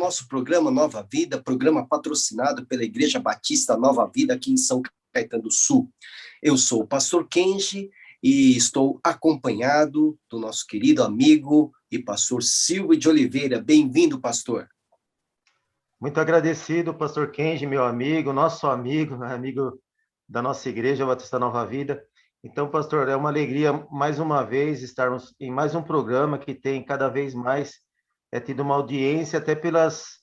nosso programa Nova Vida, programa patrocinado pela Igreja Batista Nova Vida, aqui em São Caetano do Sul. Eu sou o pastor Kenji e estou acompanhado do nosso querido amigo e pastor Silvio de Oliveira. Bem-vindo, pastor. Muito agradecido, pastor Kenji, meu amigo, nosso amigo, amigo da nossa Igreja Batista Nova Vida. Então, pastor, é uma alegria mais uma vez estarmos em mais um programa que tem cada vez mais tido uma audiência, até pelos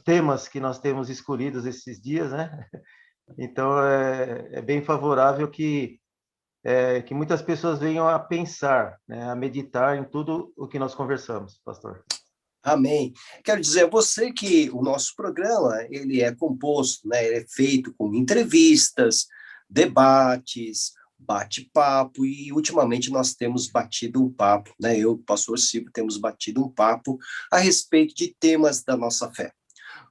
temas que nós temos escolhidos esses dias, né? Então, é bem favorável que muitas pessoas venham a pensar, né, a meditar em tudo o que nós conversamos, pastor. Amém. Quero dizer a você que o nosso programa, ele é composto, né, ele é feito com entrevistas, debates, bate-papo, e ultimamente nós temos batido um papo, né, eu e o pastor Silvio temos batido um papo a respeito de temas da nossa fé.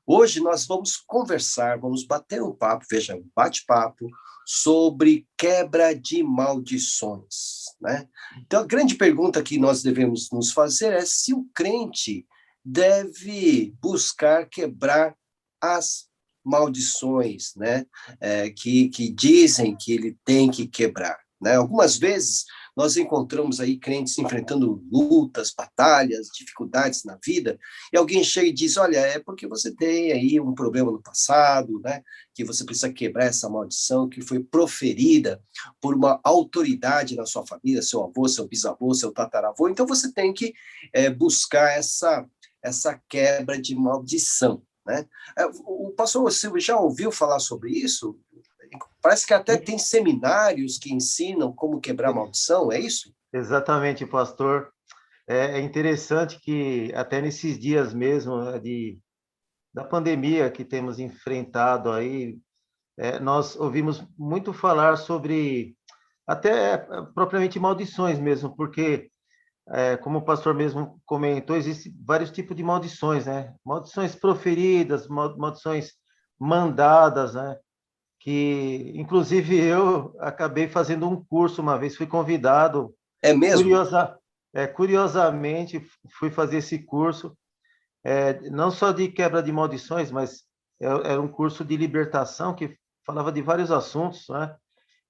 Hoje nós vamos conversar, vamos bater um papo, veja, um bate-papo sobre quebra de maldições, né? Então, a grande pergunta que nós devemos nos fazer é se o crente deve buscar quebrar as maldições, né? Que dizem que ele tem que quebrar, né? Algumas vezes nós encontramos aí crentes enfrentando lutas, batalhas, dificuldades na vida, e alguém chega e diz, olha, é porque você tem aí um problema no passado, né? Que você precisa quebrar essa maldição que foi proferida por uma autoridade na sua família, seu avô, seu bisavô, seu tataravô, então você tem que buscar essa quebra de maldição, né? O pastor Silvio já ouviu falar sobre isso? Parece que até tem seminários que ensinam como quebrar maldição, é isso? Exatamente, pastor. É interessante que até nesses dias mesmo da pandemia que temos enfrentado aí, nós ouvimos muito falar sobre até propriamente maldições mesmo, porque como o pastor mesmo comentou, existem vários tipos de maldições, né? Maldições proferidas, maldições mandadas, né? Que, inclusive, eu acabei fazendo um curso uma vez, fui convidado, É mesmo? curiosamente, fui fazer esse curso, não só de quebra de maldições, mas era um curso de libertação que falava de vários assuntos, né?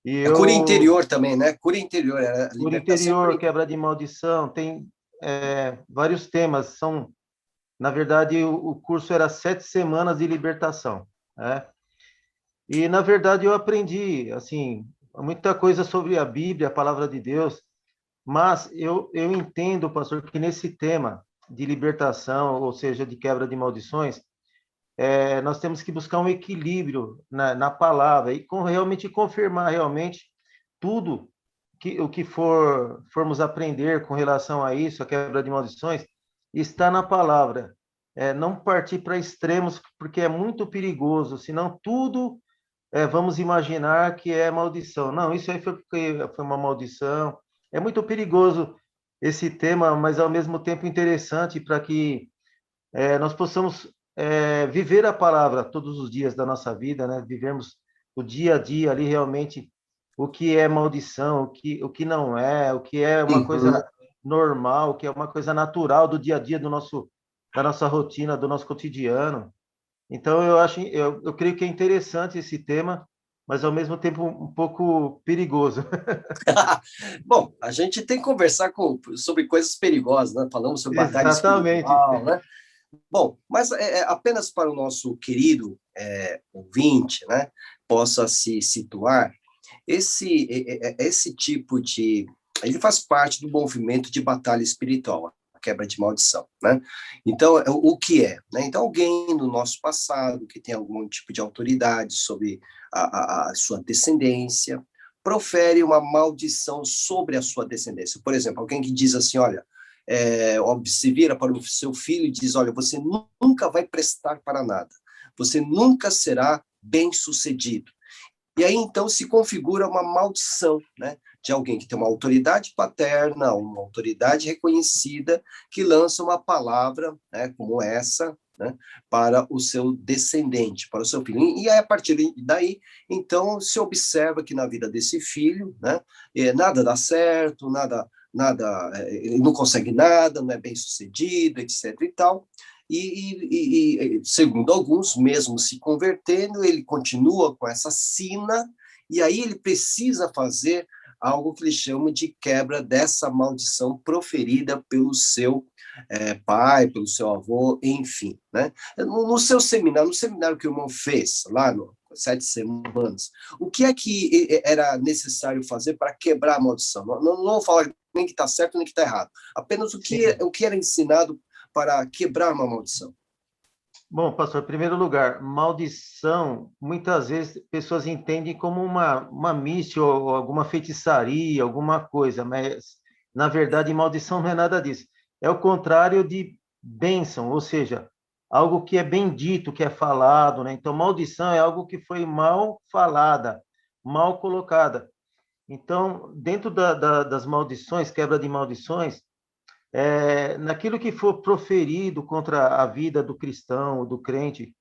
E É cura eu interior também, né? Cura interior, a Cura libertação é cura interior, interior. quebra de maldição, tem vários temas. Na verdade, o curso era 7 semanas de libertação, né? E, na verdade, eu aprendi, assim, muita coisa sobre a Bíblia, a palavra de Deus, mas eu entendo, pastor, que nesse tema de libertação, ou seja, de quebra de maldições, nós temos que buscar um equilíbrio na palavra e realmente confirmar realmente tudo o que formos aprender com relação a isso, a quebra de maldições, está na palavra. Não partir para extremos, porque é muito perigoso, senão tudo vamos imaginar que é maldição. Não, isso aí foi uma maldição. É muito perigoso esse tema, mas ao mesmo tempo interessante para que nós possamos viver a palavra todos os dias da nossa vida, né? Vivermos o dia a dia ali realmente o que é maldição, o que não é, o que é uma Uhum. coisa normal, o que é uma coisa natural do dia a dia da nossa rotina, do nosso cotidiano. Então eu creio que é interessante esse tema, mas ao mesmo tempo um pouco perigoso. Bom, a gente tem que conversar sobre coisas perigosas, né? Falamos sobre batalha Exatamente. espiritual, né? Bom, mas apenas para o nosso querido ouvinte, né, possa se situar, esse tipo de... Ele faz parte do movimento de batalha espiritual, a quebra de maldição, né? Então, o que é? Né? Então, alguém no nosso passado que tem algum tipo de autoridade sobre a sua descendência, profere uma maldição sobre a sua descendência. Por exemplo, alguém que diz assim, olha, se vira para o seu filho e diz, olha, você nunca vai prestar para nada, você nunca será bem-sucedido. E aí, então, se configura uma maldição, né, de alguém que tem uma autoridade paterna, uma autoridade reconhecida, que lança uma palavra, né, como essa, né, para o seu descendente, para o seu filho. E aí, a partir daí, então, se observa que na vida desse filho, né, nada dá certo, ele não consegue nada, não é bem sucedido, etc. e tal. segundo alguns, mesmo se convertendo, ele continua com essa sina, e aí ele precisa fazer algo que ele chama de quebra dessa maldição proferida pelo seu pai, pelo seu avô, enfim. Né? No seu seminário, no seminário que o irmão fez, lá no 7 semanas, o que é que era necessário fazer para quebrar a maldição? Não vou falar nem que está certo nem que está errado, apenas o que era ensinado para quebrar uma maldição. Bom, pastor, em primeiro lugar, maldição, muitas vezes pessoas entendem como uma mística ou alguma feitiçaria, alguma coisa, mas, na verdade, maldição não é nada disso. É o contrário de bênção, ou seja, algo que é bendito, que é falado, né? Então, maldição é algo que foi mal falada, mal colocada. Então, dentro das maldições, quebra de maldições, naquilo que for proferido contra a vida do cristão, do crente,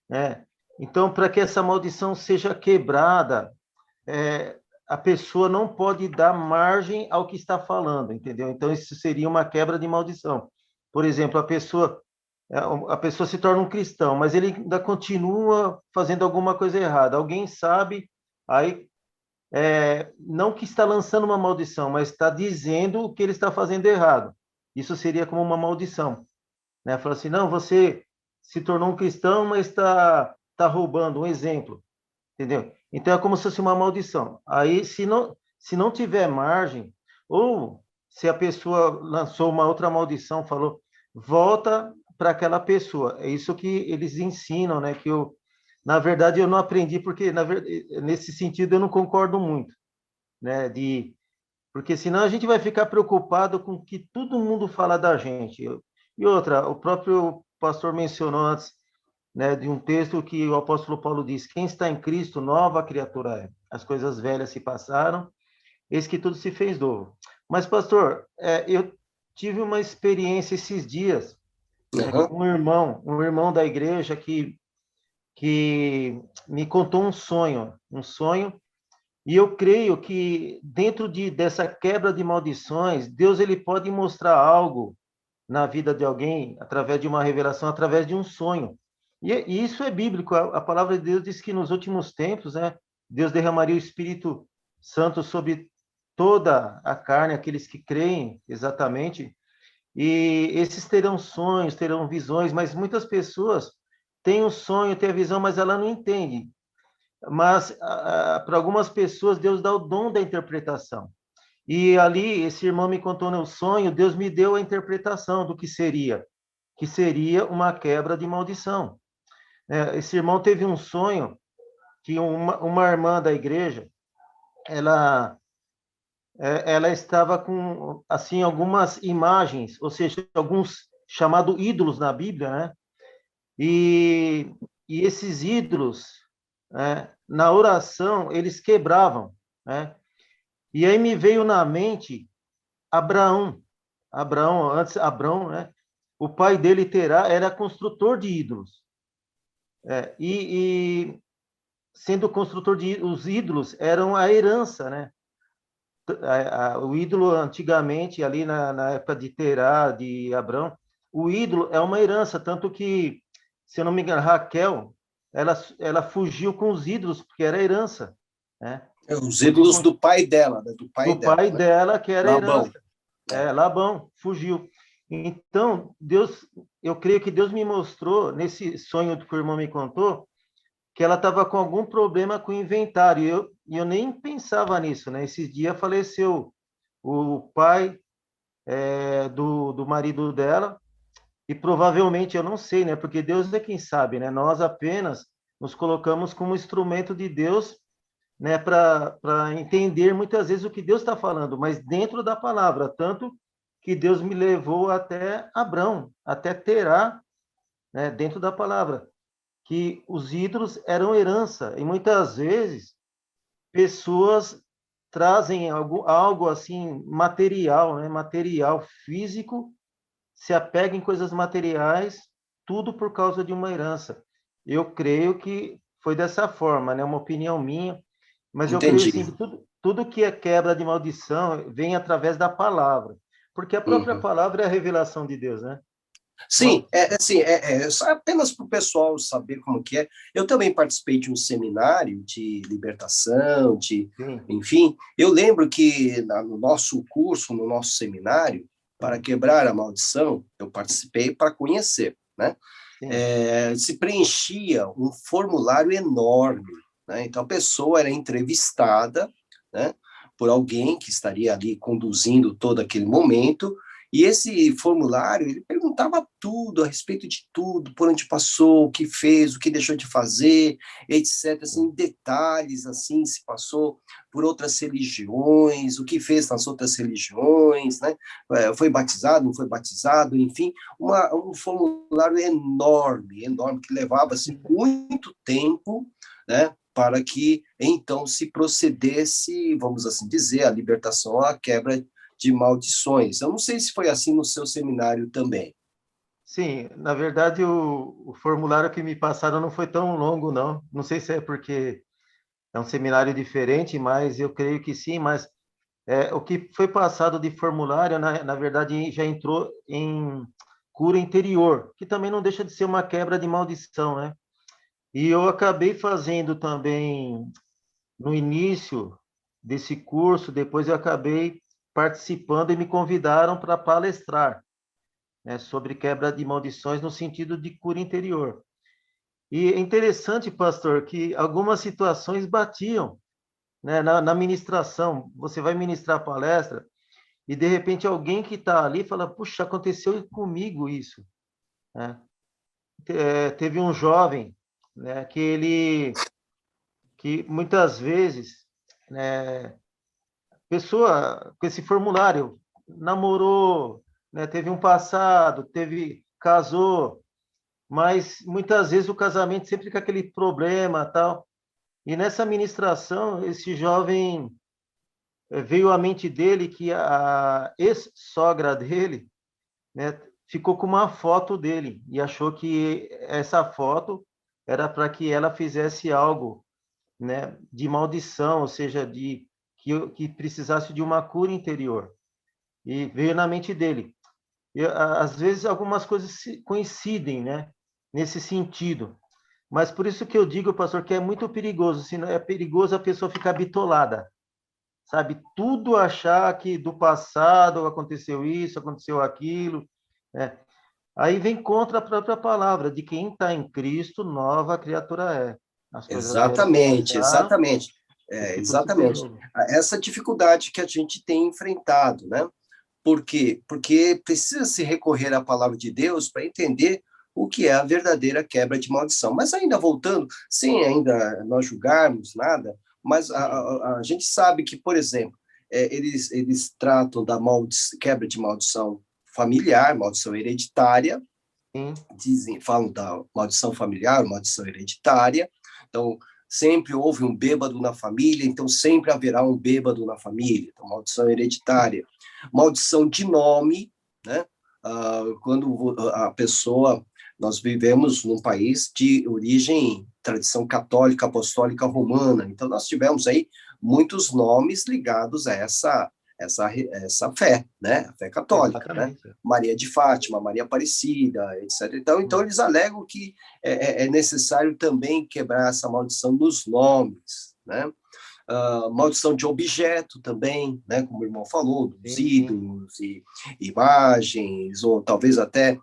né? Então, para que essa maldição seja quebrada, a pessoa não pode dar margem ao que está falando, entendeu? Então, isso seria uma quebra de maldição. Por exemplo, a pessoa se torna um cristão, mas ele ainda continua fazendo alguma coisa errada. Alguém sabe, aí não que está lançando uma maldição, mas está dizendo o que ele está fazendo errado. Isso seria como uma maldição, né? Fala assim, não, você se tornou um cristão, mas está roubando, um exemplo, entendeu? Então é como se fosse uma maldição. Aí, se não tiver margem, ou se a pessoa lançou uma outra maldição, falou, volta para aquela pessoa. É isso que eles ensinam, né? Na verdade, eu não aprendi, porque nesse sentido eu não concordo muito, né? Porque senão a gente vai ficar preocupado com o que todo mundo fala da gente. E outra, o próprio pastor mencionou antes, né, de um texto que o apóstolo Paulo diz: quem está em Cristo, nova criatura é. As coisas velhas se passaram, eis que tudo se fez novo. Mas, pastor, eu tive uma experiência esses dias, né, com um irmão da igreja que me contou um sonho, e eu creio que dentro dessa quebra de maldições, Deus ele pode mostrar algo na vida de alguém através de uma revelação, através de um sonho. E isso é bíblico. A palavra de Deus diz que nos últimos tempos, né, Deus derramaria o Espírito Santo sobre toda a carne, aqueles que creem exatamente. E esses terão sonhos, terão visões, mas muitas pessoas têm o sonho, têm a visão, mas ela não entende. Mas para algumas pessoas Deus dá o dom da interpretação. E ali esse irmão me contou no sonho, Deus me deu a interpretação do que seria uma quebra de maldição. Esse irmão teve um sonho que uma irmã da igreja, ela estava com assim algumas imagens, ou seja, alguns chamados ídolos na Bíblia, né? E esses ídolos, na oração, eles quebravam, né? E aí me veio na mente Abraão, antes Abrão, né? O pai dele, Terá, era construtor de ídolos. E sendo construtor de os ídolos eram a herança, né? O ídolo antigamente, ali na época de Terá, de Abrão, o ídolo é uma herança, tanto que, se eu não me engano, Raquel, ela fugiu com os ídolos, porque era herança, né? Os ídolos do pai dela, né? Do pai dela, que era Labão. herança. Labão fugiu. Então, eu creio que Deus me mostrou, nesse sonho que o irmão me contou, que ela estava com algum problema com o inventário. E eu nem pensava nisso, né? Esse dia faleceu o pai do marido dela, e provavelmente, eu não sei, né? Porque Deus é quem sabe, né? Nós apenas nos colocamos como instrumento de Deus, né? Para entender muitas vezes o que Deus está falando, mas dentro da palavra. Tanto que Deus me levou até Abrão, até Terá, né? Dentro da palavra, que os ídolos eram herança, e muitas vezes pessoas trazem algo assim material, né? Material físico, se apegam em coisas materiais, tudo por causa de uma herança. Eu creio que foi dessa forma, né? Uma opinião minha, mas eu creio assim, que tudo que é quebra de maldição vem através da palavra, porque a própria palavra é a revelação de Deus, né? Sim, assim, só apenas para o pessoal saber como que é. Eu também participei de um seminário de libertação, Sim, enfim. Eu lembro que no nosso curso, no nosso seminário, para quebrar a maldição, eu participei para conhecer, né? sim, Se preenchia um formulário enorme, né? Então a pessoa era entrevistada, né, por alguém que estaria ali conduzindo todo aquele momento, e esse formulário, ele perguntava tudo, a respeito de tudo, por onde passou, o que fez, o que deixou de fazer, etc. Assim, detalhes, assim, se passou por outras religiões, o que fez nas outras religiões, né? Foi batizado, não foi batizado, enfim, um formulário enorme, enorme, que levava-se muito tempo, né? Para que, então, se procedesse, vamos assim dizer, a libertação, a quebra de maldições. Eu não sei se foi assim no seu seminário também. sim. Na verdade, o formulário que me passaram não foi tão longo, não. Não sei se é porque é um seminário diferente, mas eu creio que sim. Mas o que foi passado de formulário, na verdade, já entrou em cura interior, que também não deixa de ser uma quebra de maldição, né? E eu acabei fazendo também no início desse curso, depois eu acabei participando e me convidaram para palestrar, né, sobre quebra de maldições no sentido de cura interior. E é interessante, pastor, que algumas situações batiam, né, na ministração. Você vai ministrar a palestra e, de repente, alguém que está ali fala, puxa, aconteceu comigo isso, né? Teve um jovem, né, que muitas vezes, né, pessoa com esse formulário namorou, né, teve um passado, casou, mas muitas vezes o casamento sempre com aquele problema, tal. E nessa ministração, esse jovem veio à mente dele que a ex-sogra dele, né, ficou com uma foto dele e achou que essa foto era para que ela fizesse algo, né, de maldição, ou seja, de que precisasse de uma cura interior. E veio na mente dele. E, às vezes algumas coisas coincidem, né, nesse sentido. Mas por isso que eu digo, pastor, que é muito perigoso, senão é perigoso a pessoa ficar bitolada, sabe? Tudo achar que do passado aconteceu isso, aconteceu aquilo, né? Aí vem contra a própria palavra, de quem está em Cristo, nova criatura é. As coisas velhas se Exatamente, passaram exatamente. e tudo se fez Exatamente. novo. Essa dificuldade que a gente tem enfrentado, né? Por quê? Porque precisa se recorrer à palavra de Deus para entender o que é a verdadeira quebra de maldição. Mas ainda voltando, sem ainda nós julgarmos nada, mas Sim, a gente sabe que, por exemplo, eles tratam da quebra de maldição familiar, maldição hereditária, sim, falam da maldição familiar, maldição hereditária. Então, sempre houve um bêbado na família, então sempre haverá um bêbado na família. Então, maldição hereditária. Maldição de nome, né? Quando a pessoa, nós vivemos num país de origem, tradição católica, apostólica, romana, então nós tivemos aí muitos nomes ligados a essa fé, né? A fé católica, né? exatamente. Maria de Fátima, Maria Aparecida, etc. Então eles alegam que é necessário também quebrar essa maldição dos nomes, né? Maldição de objeto também, né, como o irmão falou, dos Sim, sim. ídolos e imagens, ou talvez até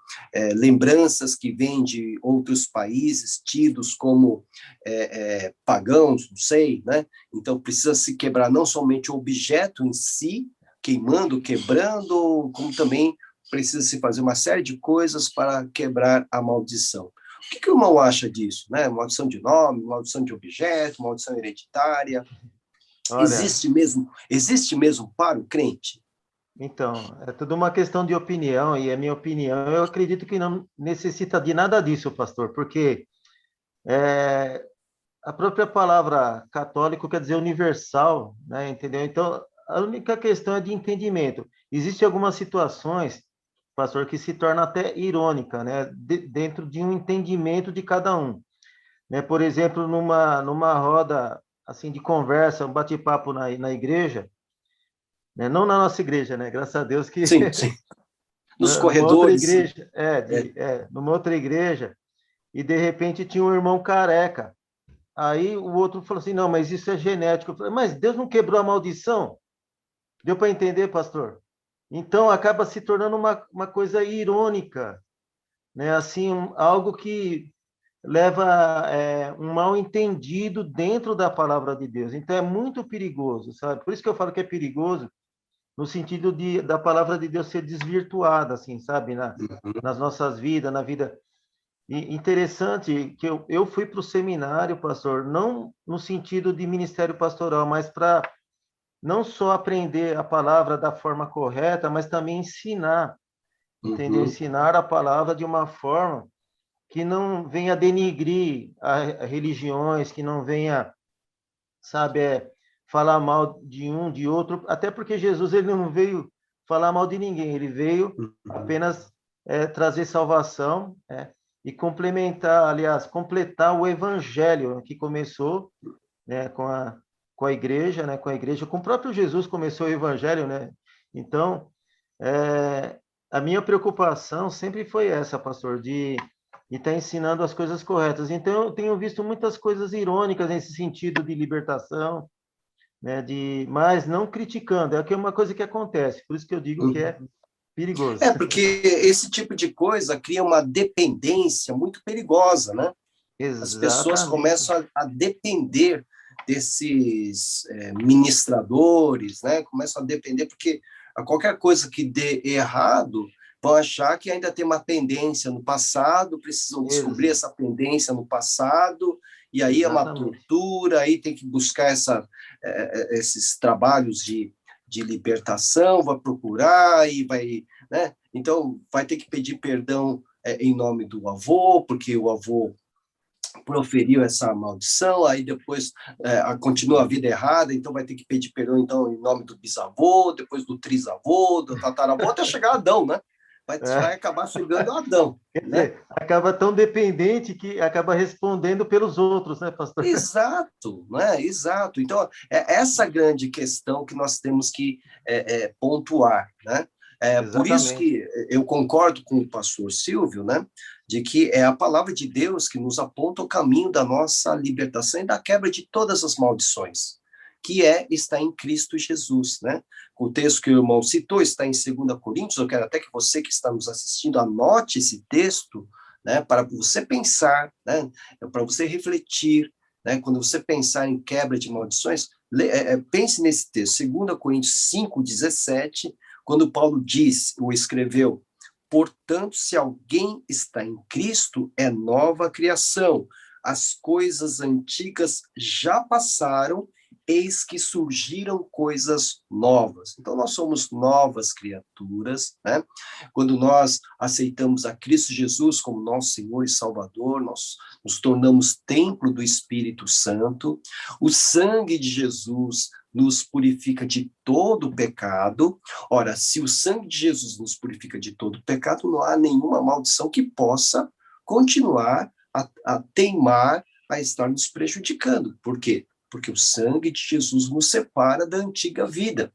lembranças que vêm de outros países, tidos como pagãos, não sei, né? Então precisa se quebrar não somente o objeto em si, queimando, quebrando, como também precisa se fazer uma série de coisas para quebrar a maldição. O que o irmão acha disso? Né? Maldição de nome, maldição de objeto, maldição hereditária. Olha, Existe mesmo para o crente? então, é tudo uma questão de opinião, e a minha opinião, eu acredito que não necessita de nada disso, pastor, porque é, a própria palavra católico quer dizer universal, né? Entendeu? Então, a única questão é de entendimento. Existem algumas situações, pastor, que se torna até irônica, né? Dentro de um entendimento de cada um, né? Por exemplo, numa roda assim de conversa, um bate-papo na igreja, né? Não na nossa igreja, né? Graças a Deus que Sim, sim. nos numa outra corredores. igreja, numa outra igreja, e de repente tinha um irmão careca. Aí o outro falou assim, não, mas isso é genético. Eu falei, mas Deus não quebrou a maldição? Deu para entender, pastor? Então acaba se tornando uma coisa irônica, né? Assim, algo que leva um mal entendido dentro da palavra de Deus. Então é muito perigoso, sabe? Por isso que eu falo que é perigoso no sentido da palavra de Deus ser desvirtuada, assim, sabe? Nas nossas vidas, na vida. E interessante que eu fui para o seminário, pastor, não no sentido de ministério pastoral, mas para não só aprender a palavra da forma correta, mas também ensinar, entendeu? Uhum. Ensinar a palavra de uma forma que não venha denigrir a religiões, que não venha, sabe, falar mal de um, de outro, até porque Jesus ele não veio falar mal de ninguém, ele veio Uhum. apenas trazer salvação, e complementar, aliás, completar o evangelho que começou, né, com a igreja, né, com o próprio Jesus começou o evangelho, né? Então, a minha preocupação sempre foi essa, pastor, de estar ensinando as coisas corretas. Então, eu tenho visto muitas coisas irônicas nesse sentido de libertação, né, mas não criticando, é que é uma coisa que acontece, por isso que eu digo que é Uhum. perigoso. É, porque esse tipo de coisa cria uma dependência muito perigosa, né? As pessoas Exatamente. começam a depender desses ministradores, né? Começam a depender, porque a qualquer coisa que dê errado, vão achar que ainda tem uma pendência no passado, precisam descobrir Ex essa pendência no passado, e aí é uma exatamente. tortura, aí tem que buscar esses trabalhos de libertação, vai procurar e vai, né? Então, vai ter que pedir perdão em nome do avô, porque o avô proferiu essa maldição, aí depois continua a vida errada, então vai ter que pedir perdão então em nome do bisavô, depois do trisavô, do tataravô, até chegar a Adão, né? Vai É. acabar chegando a Adão, Quer né? dizer, acaba tão dependente que acaba respondendo pelos outros, né, pastor? Exato, né? Exato. Então, é essa grande questão que nós temos que pontuar, né? Por isso Exatamente. que eu concordo com o pastor Silvio, né? De que é a palavra de Deus que nos aponta o caminho da nossa libertação e da quebra de todas as maldições, que está em Cristo Jesus, né? O texto que o irmão citou está em 2 Coríntios, eu quero até que você que está nos assistindo anote esse texto, né? Para você pensar, né? Para você refletir, né? Quando você pensar em quebra de maldições, pense nesse texto, 2 Coríntios 5:17, quando Paulo diz, ou escreveu, portanto, se alguém está em Cristo, é nova criação. As coisas antigas já passaram, eis que surgiram coisas novas. Então, nós somos novas criaturas, né? Quando nós aceitamos a Cristo Jesus como nosso Senhor e Salvador, nós nos tornamos templo do Espírito Santo. O sangue de Jesus nos purifica de todo o pecado. Ora, se o sangue de Jesus nos purifica de todo o pecado, não há nenhuma maldição que possa continuar a teimar, a estar nos prejudicando. Por quê? Porque o sangue de Jesus nos separa da antiga vida,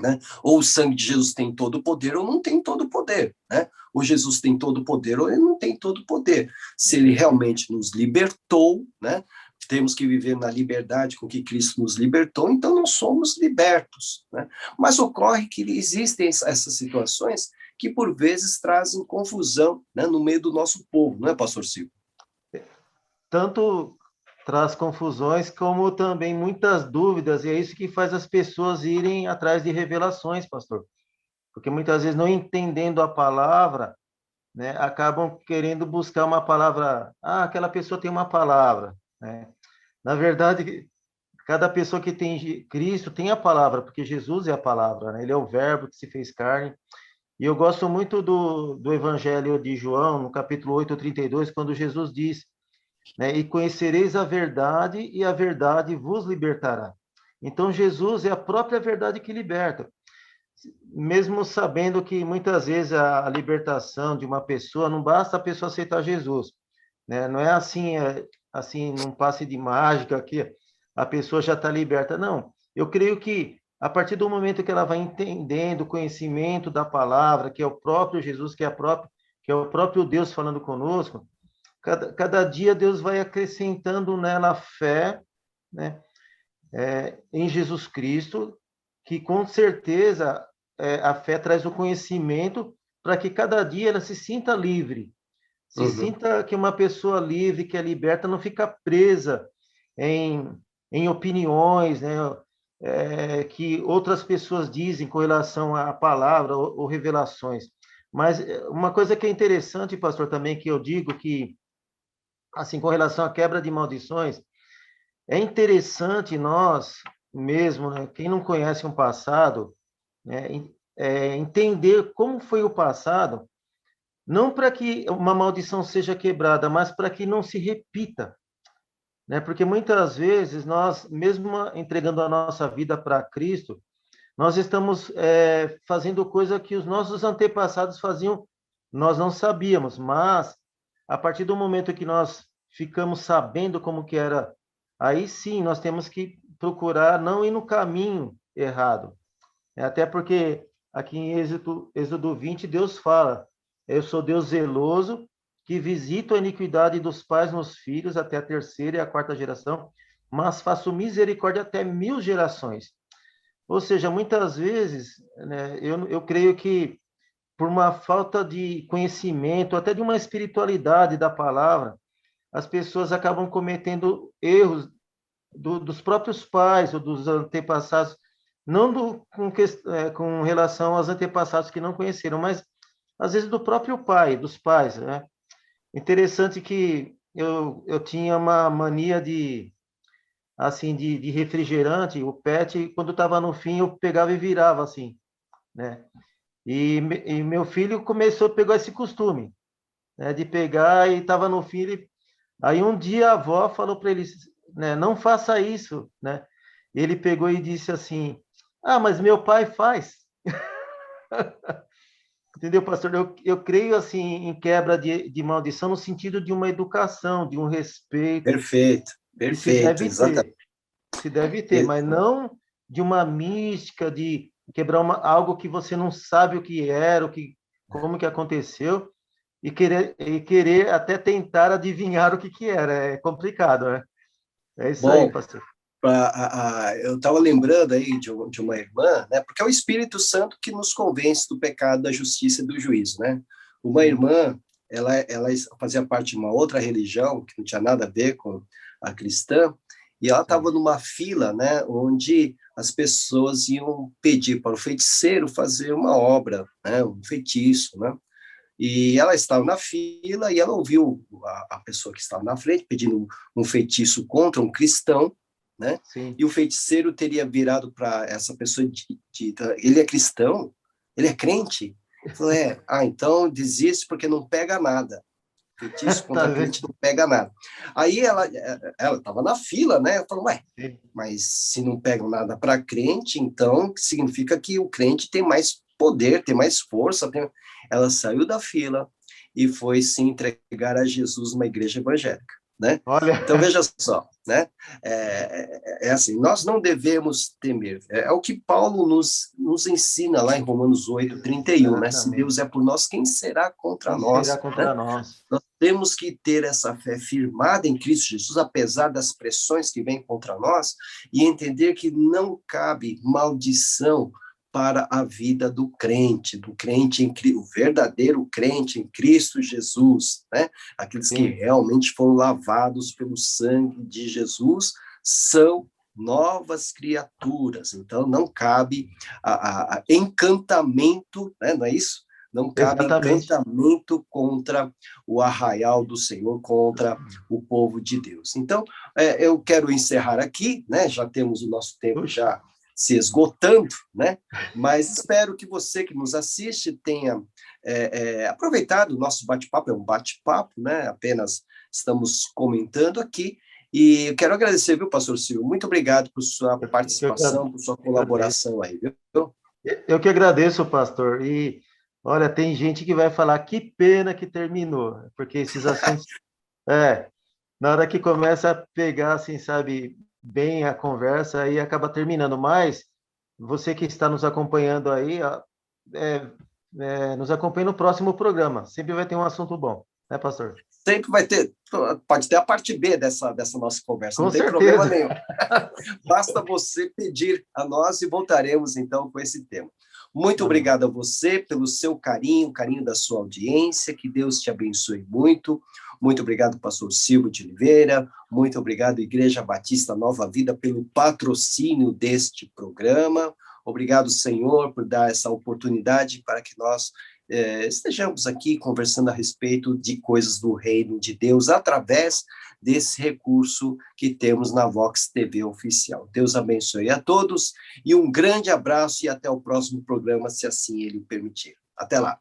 né? Ou o sangue de Jesus tem todo o poder ou não tem todo o poder, né? Ou Jesus tem todo o poder ou ele não tem todo o poder. Se ele realmente nos libertou, né? Temos que viver na liberdade com que Cristo nos libertou, então nós somos libertos, né? Mas ocorre que existem essas situações que por vezes trazem confusão, né, no meio do nosso povo, não é, pastor Silvio? Tanto traz confusões, como também muitas dúvidas, e é isso que faz as pessoas irem atrás de revelações, pastor. Porque muitas vezes, não entendendo a palavra, né, acabam querendo buscar uma palavra. Ah, aquela pessoa tem uma palavra, né? Na verdade, cada pessoa que tem Cristo tem a palavra, porque Jesus é a palavra, né? Ele é o Verbo que se fez carne. E eu gosto muito do Evangelho de João, no capítulo 8:32, quando Jesus diz, né, e conhecereis a verdade, e a verdade vos libertará. Então, Jesus é a própria verdade que liberta. Mesmo sabendo que muitas vezes a libertação de uma pessoa, não basta a pessoa aceitar Jesus, né? Não é assim, assim, num passe de mágica que a pessoa já está liberta. Não, eu creio que a partir do momento que ela vai entendendo o conhecimento da palavra, que é o próprio Jesus, que é o próprio Deus falando conosco, cada dia Deus vai acrescentando nela a fé, né, em Jesus Cristo, que com certeza a fé traz o conhecimento para que cada dia ela se sinta livre, se Uhum. sinta que uma pessoa livre, que é liberta, não fica presa em, em opiniões, né, que outras pessoas dizem com relação à palavra ou revelações. Mas uma coisa que é interessante, pastor, também que eu digo que, assim, com relação à quebra de maldições, é interessante nós mesmo, né, quem não conhece um passado, né, entender como foi o passado, não para que uma maldição seja quebrada, mas para que não se repita, né? Porque muitas vezes nós, mesmo entregando a nossa vida para Cristo, nós estamos fazendo coisa que os nossos antepassados faziam, nós não sabíamos, mas a partir do momento que nós ficamos sabendo como que era, aí sim nós temos que procurar não ir no caminho errado. Até porque aqui em Êxodo 20, Deus fala: eu sou Deus zeloso, que visito a iniquidade dos pais nos filhos até a terceira e a quarta geração, mas faço misericórdia até 1000 gerações. Ou seja, muitas vezes, né, eu creio que por uma falta de conhecimento, até de uma espiritualidade da palavra, as pessoas acabam cometendo erros dos próprios pais ou dos antepassados, não com relação aos antepassados que não conheceram, mas às vezes do próprio pai, dos pais, né? Interessante que eu tinha uma mania assim, de refrigerante, o PET, quando estava no fim, eu pegava e virava, assim, né? E meu filho começou a pegar esse costume, né, de pegar e estava no fim, aí um dia a avó falou para ele, né, não faça isso, né? E ele pegou e disse assim, ah, mas meu pai faz. Entendeu, pastor? Eu creio, assim, em quebra de maldição no sentido de uma educação, de um respeito, Perfeito, que se perfeito, deve exatamente. ter. Se deve ter, mas não de uma mística, de quebrar algo que você não sabe o que era, como que aconteceu, e querer até tentar adivinhar o que era. É complicado, né? É isso aí, Bom, pastor. eu estava lembrando aí de uma irmã, né? Porque é o Espírito Santo que nos convence do pecado, da justiça e do juízo, né? Uma Sim, irmã, ela fazia parte de uma outra religião que não tinha nada a ver com a cristã, e ela sim. estava numa fila, né? Onde as pessoas iam pedir para o feiticeiro fazer uma obra, né? Um feitiço, né? E ela estava na fila e ela ouviu a pessoa que estava na frente pedindo um feitiço contra um cristão, né? Sim. E o feiticeiro teria virado para essa pessoa ele é cristão? Ele é crente? Ele falou, então desiste porque não pega nada. Feitiço Tá contra vendo? crente não pega nada. Aí ela estava na fila, né? Falou, Sim. mas se não pegam nada para crente, então significa que o crente tem mais poder, tem mais força. Ela saiu da fila e foi se entregar a Jesus numa igreja evangélica, né? Então Olha, veja só, né? Assim, nós não devemos temer. É o que Paulo nos ensina lá em Romanos 8:31, né? Se Deus exatamente. é por nós, quem será contra Quem será nós, né? contra nós? Nós temos que ter essa fé firmada em Cristo Jesus, apesar das pressões que vêm contra nós, e entender que não cabe maldição para a vida do crente o verdadeiro crente em Cristo Jesus, né? Aqueles que Sim, realmente foram lavados pelo sangue de Jesus são novas criaturas. Então não cabe a encantamento, né? Não é isso? Não cabe exatamente. encantamento contra o arraial do Senhor, contra o povo de Deus. Então, eu quero encerrar aqui, né? Já temos o nosso tempo Puxa, já se esgotando, né? Mas espero que você que nos assiste tenha aproveitado o nosso bate-papo, é um bate-papo, né? Apenas estamos comentando aqui. E eu quero agradecer, viu, pastor Silvio? Muito obrigado por sua participação, por sua agradeço. colaboração aí, viu? Eu que agradeço, pastor. E olha, tem gente que vai falar que pena que terminou, porque esses assuntos, é, na hora que começa a pegar, assim, sabe, bem a conversa, aí acaba terminando. Mas você que está nos acompanhando aí, nos acompanhe no próximo programa. Sempre vai ter um assunto bom, né, pastor? Sempre vai ter, pode ter a parte B dessa nossa conversa, Com não tem certeza. problema nenhum. Basta você pedir a nós e voltaremos, então, com esse tema. Muito obrigado a você pelo seu carinho da sua audiência, que Deus te abençoe muito. Muito obrigado, pastor Silvio de Oliveira. Muito obrigado, Igreja Batista Nova Vida, pelo patrocínio deste programa. Obrigado, Senhor, por dar essa oportunidade para que nós estejamos aqui conversando a respeito de coisas do reino de Deus através desse recurso que temos na Vox TV Oficial. Deus abençoe a todos e um grande abraço e até o próximo programa, se assim Ele permitir. Até lá.